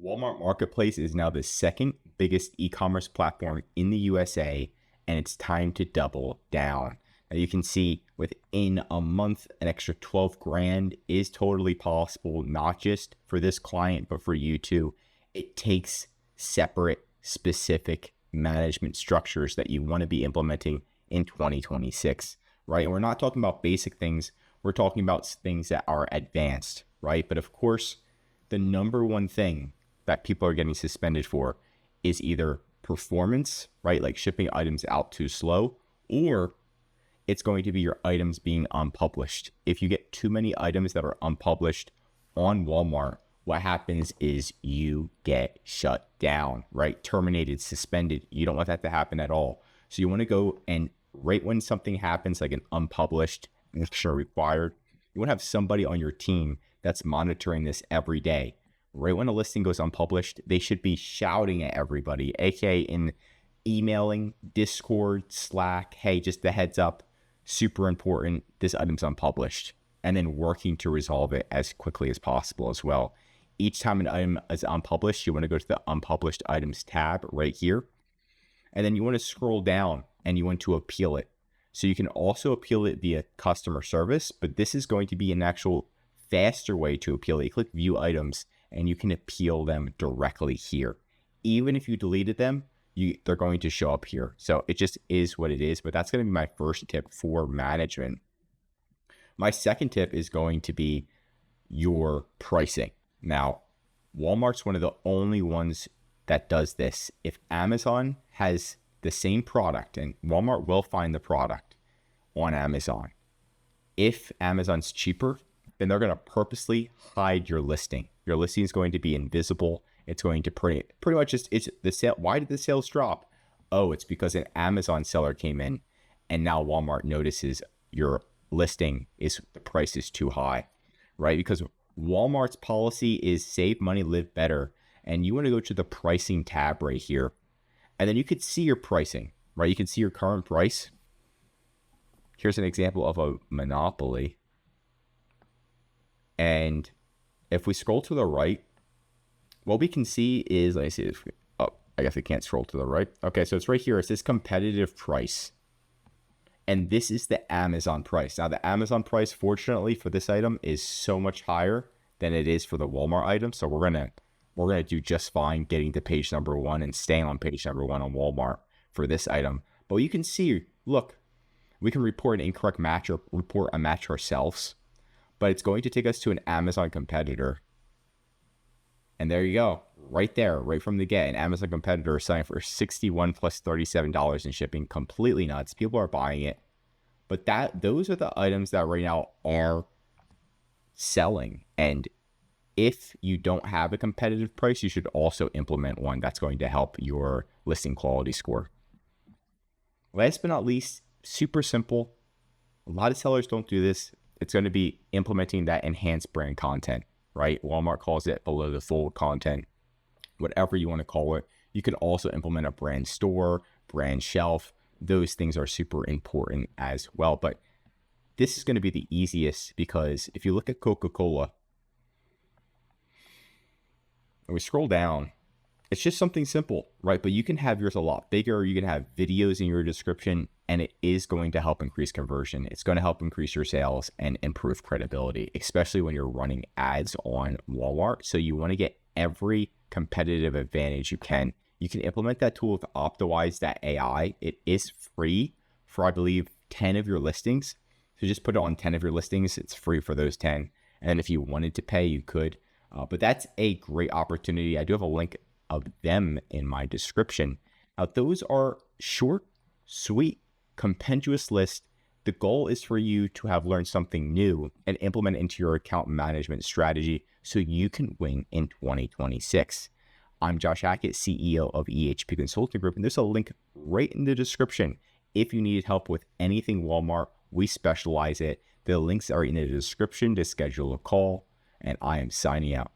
Walmart Marketplace is now the second biggest e-commerce platform in the USA, and it's time to double down. Now you can see within a month, an extra 12 grand is totally possible, not just for this client, but for you too. It takes separate, specific management structures that you want to be implementing in 2026, right? And we're not talking about basic things. We're talking about things that are advanced, right? But of course, the number one thing that people are getting suspended for is either performance, right? Like shipping items out too slow, or it's going to be your items being unpublished. If you get too many items that are unpublished on Walmart, what happens is you get shut down, right? Terminated, suspended. You don't want that to happen at all. So you want to go and right when something happens, like an unpublished action required, you want to have somebody on your team that's monitoring this every day. Right when a listing goes unpublished, they should be shouting at everybody, aka in emailing, Discord, Slack, hey, just a heads up, super important, this item's unpublished, and then working to resolve it as quickly as possible as well. Each time an item is unpublished, you want to go to the unpublished items tab right here, and then you want to scroll down and you want to appeal it. So you can also appeal it via customer service, but this is going to be an actual faster way to appeal it. You click view items and you can appeal them directly here. Even if you deleted them, they're going to show up here. So it just is what it is, but that's going to be my first tip for management. My second tip is going to be your pricing. Now, Walmart's one of the only ones that does this. If Amazon has the same product, and Walmart will find the product on Amazon, if Amazon's cheaper, then they're going to purposely hide your listing. Your listing is going to be invisible. It's going to pretty much just, it's the sale. Why did the sales drop? Oh, it's because an Amazon seller came in and now Walmart notices your listing the price is too high, right? Because Walmart's policy is save money, live better. And you want to go to the pricing tab right here. And then you could see your pricing, right? You can see your current price. Here's an example of a monopoly. And if we scroll to the right, what we can see is, let me see if I guess we can't scroll to the right. Okay, so it's right here. It says competitive price. And this is the Amazon price. Now, the Amazon price, fortunately, for this item is so much higher than it is for the Walmart item. So we're gonna do just fine getting to page number 1 and staying on page number 1 on Walmart for this item. But you can see, look, we can report an incorrect match or report a match ourselves. But it's going to take us to an Amazon competitor. And there you go, right there, right from the get, an Amazon competitor is selling for $61 plus $37 in shipping, completely nuts. People are buying it. But those are the items that right now are selling. And if you don't have a competitive price, you should also implement one that's going to help your listing quality score. Last but not least, super simple. A lot of sellers don't do this. It's going to be implementing that enhanced brand content, right? Walmart calls it below the fold content, whatever you want to call it. You can also implement a brand store, brand shelf. Those things are super important as well. But this is going to be the easiest because if you look at Coca-Cola, and we scroll down, it's just something simple, right? But you can have yours a lot bigger. You can have videos in your description, and it is going to help increase conversion. It's going to help increase your sales and improve credibility, especially when you're running ads on Walmart. So you want to get every competitive advantage you can. You can implement that tool with Optimize.ai. It is free for, I believe, 10 of your listings. So just put it on 10 of your listings. It's free for those 10. And if you wanted to pay, you could. But that's a great opportunity. I do have a link of them in my description. Now, those are short, sweet, compendious lists. The goal is for you to have learned something new and implement it into your account management strategy so you can win in 2026. I'm Josh Hackett, CEO of EHP Consulting Group, and there's a link right in the description. If you need help with anything Walmart, we specialize it. The links are in the description to schedule a call, and I am signing out.